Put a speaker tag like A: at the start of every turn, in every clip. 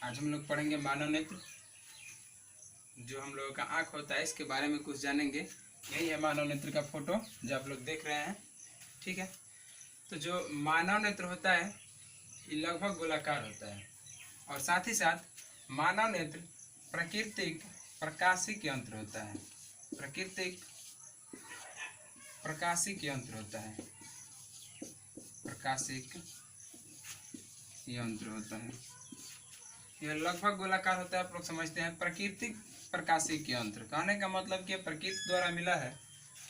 A: आज हम लोग पढ़ेंगे मानव नेत्र। जो हम लोगों का आँख होता है इसके बारे में कुछ जानेंगे। यही है मानव नेत्र का फोटो जो आप लोग देख रहे हैं। ठीक है, तो जो मानव नेत्र होता है ये लगभग गोलाकार होता है और साथ ही साथ मानव नेत्र प्राकृतिक प्रकाशिक यंत्र होता है। प्राकृतिक प्रकाशिक यंत्र होता है। प्रकाशिक यंत्र होता है। यह लगभग गोलाकार होता है। आप लोग समझते हैं प्राकृतिक प्रकाशिक यंत्र कहने का मतलब कि प्रकृति द्वारा मिला है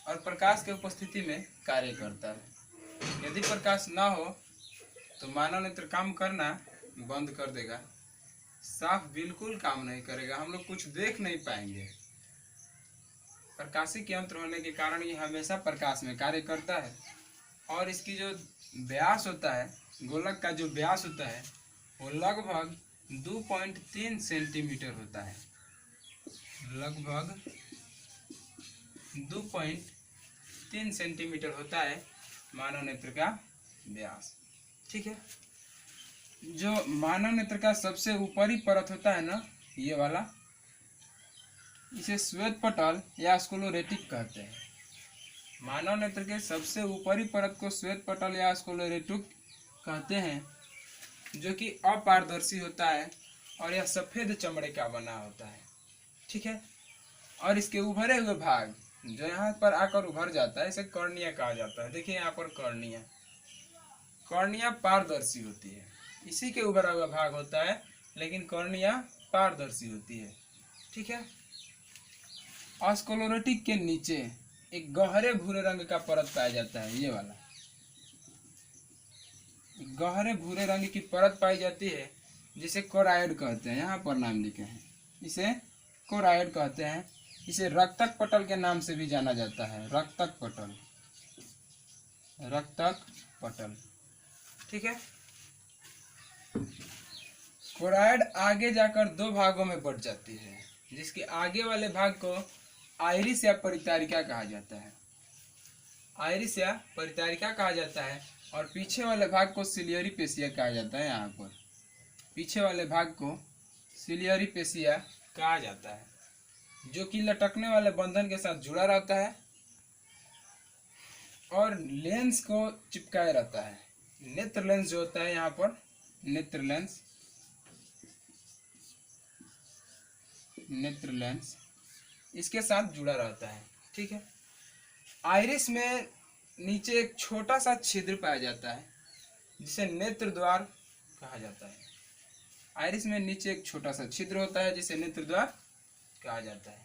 A: और प्रकाश की उपस्थिति में कार्य करता है। यदि प्रकाश ना हो तो मानव नेत्र काम करना बंद कर देगा, साफ बिल्कुल काम नहीं करेगा, हम लोग कुछ देख नहीं पाएंगे। प्रकाशिक यंत्र होने के कारण ये हमेशा प्रकाश में कार्य करता है और इसकी जो व्यास होता है, गोलक का जो व्यास होता है वो लगभग 2.3 सेंटीमीटर होता है। लगभग 2.3 सेंटीमीटर होता है मानव नेत्र का व्यास। ठीक है, जो मानव नेत्र का सबसे ऊपरी परत होता है ना, ये वाला, इसे श्वेत पटल या स्क्लेरोटिक कहते हैं। मानव नेत्र के सबसे ऊपरी परत को श्वेत पटल या स्क्लेरोटिक कहते हैं, जो कि अपारदर्शी होता है और यह सफेद चमड़े का बना होता है। ठीक है, और इसके उभरे हुए भाग जो यहाँ पर आकर उभर जाता है इसे कॉर्निया कहा जाता है। देखिए यहाँ पर कॉर्निया, कॉर्निया पारदर्शी होती है, इसी के उभरा हुआ भाग होता है, लेकिन कॉर्निया पारदर्शी होती है। ठीक है, स्क्लेरोटिक के नीचे एक गहरे भूरे रंग का परत पाया जाता है। ये वाला गहरे भूरे रंग की परत पाई जाती है जिसे कोराइड कहते हैं। यहाँ पर नाम लिखे हैं, इसे कोराइड कहते हैं। इसे रक्तक पटल के नाम से भी जाना जाता है। रक्तक पटल, रक्तक पटल। ठीक है, कोराइड आगे जाकर दो भागों में बढ़ जाती है, जिसके आगे वाले भाग को आइरिस या परितारिका कहा जाता है। आइरिस या परितारिका कहा जाता है और पीछे वाले भाग को सिलियरी पेशिया कहा जाता है। यहाँ पर पीछे वाले भाग को सिलियरी पेशिया कहा जाता है, जो कि लटकने वाले बंधन के साथ जुड़ा रहता है और लेंस को चिपकाए रहता है। नेत्र लेंस जो होता है यहाँ पर, नेत्र लेंस, नेत्र लेंस इसके साथ जुड़ा रहता है। ठीक है, आइरिस में नीचे एक छोटा सा छिद्र पाया जाता है जिसे नेत्र द्वार कहा जाता है। आइरिस में नीचे एक छोटा सा छिद्र होता है जिसे नेत्र द्वार कहा जाता है।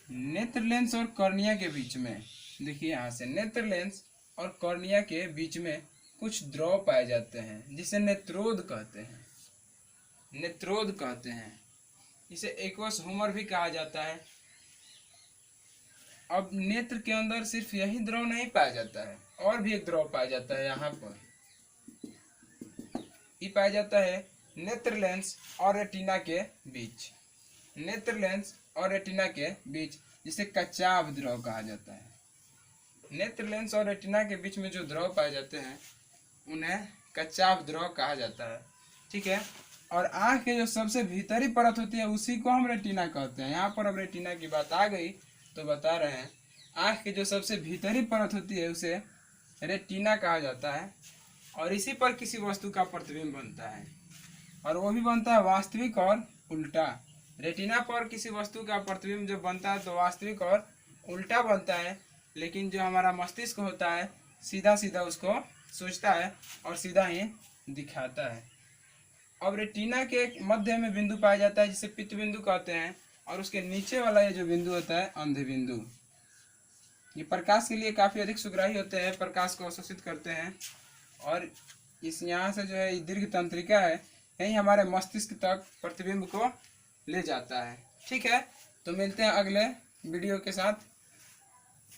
A: नेत्र लेंस और कॉर्निया के बीच में, देखिए यहाँ से, नेत्र लेंस और कॉर्निया के बीच में कुछ द्रव पाए जाते हैं जिसे नेत्रोद कहते हैं। नेत्रोद कहते हैं। इसे एक्वस ह्यूमर भी कहा जाता है। अब नेत्र के अंदर सिर्फ यही द्रव नहीं पाया जाता है, और भी एक द्रव पाया जाता है। यहाँ पर ये पाया जाता है नेत्र लेंस और रेटिना के बीच। नेत्र लेंस और रेटिना के बीच, जिसे कचाव द्रव कहा जाता है। नेत्र लेंस और रेटिना के बीच में जो द्रव पाए जाते हैं उन्हें कचाव द्रव कहा जाता है। ठीक है, और आँख के जो सबसे भीतरी परत होती है उसी को हम रेटिना कहते हैं। यहाँ पर अब रेटिना की बात आ गई तो बता रहे हैं, आँख की जो सबसे भीतरी परत होती है उसे रेटिना कहा जाता है और इसी पर किसी वस्तु का प्रतिबिंब बनता है, और वो भी बनता है वास्तविक और उल्टा। रेटिना पर किसी वस्तु का प्रतिबिंब जब बनता है तो वास्तविक और उल्टा बनता है, लेकिन जो हमारा मस्तिष्क होता है सीधा सीधा उसको सोचता है और सीधा ही दिखाता है। अब रेटिना के मध्य में बिंदु पाया जाता है जिसे पित्त बिंदु कहते हैं, और उसके नीचे वाला ये जो बिंदु होता है अंध बिंदु। ये प्रकाश के लिए काफ़ी अधिक सुग्राही होते हैं, प्रकाश को अवशोषित करते हैं, और इस यहाँ से जो है ये दीर्घ तंत्रिका है, यही हमारे मस्तिष्क तक प्रतिबिंब को ले जाता है। ठीक है, तो मिलते हैं अगले वीडियो के साथ।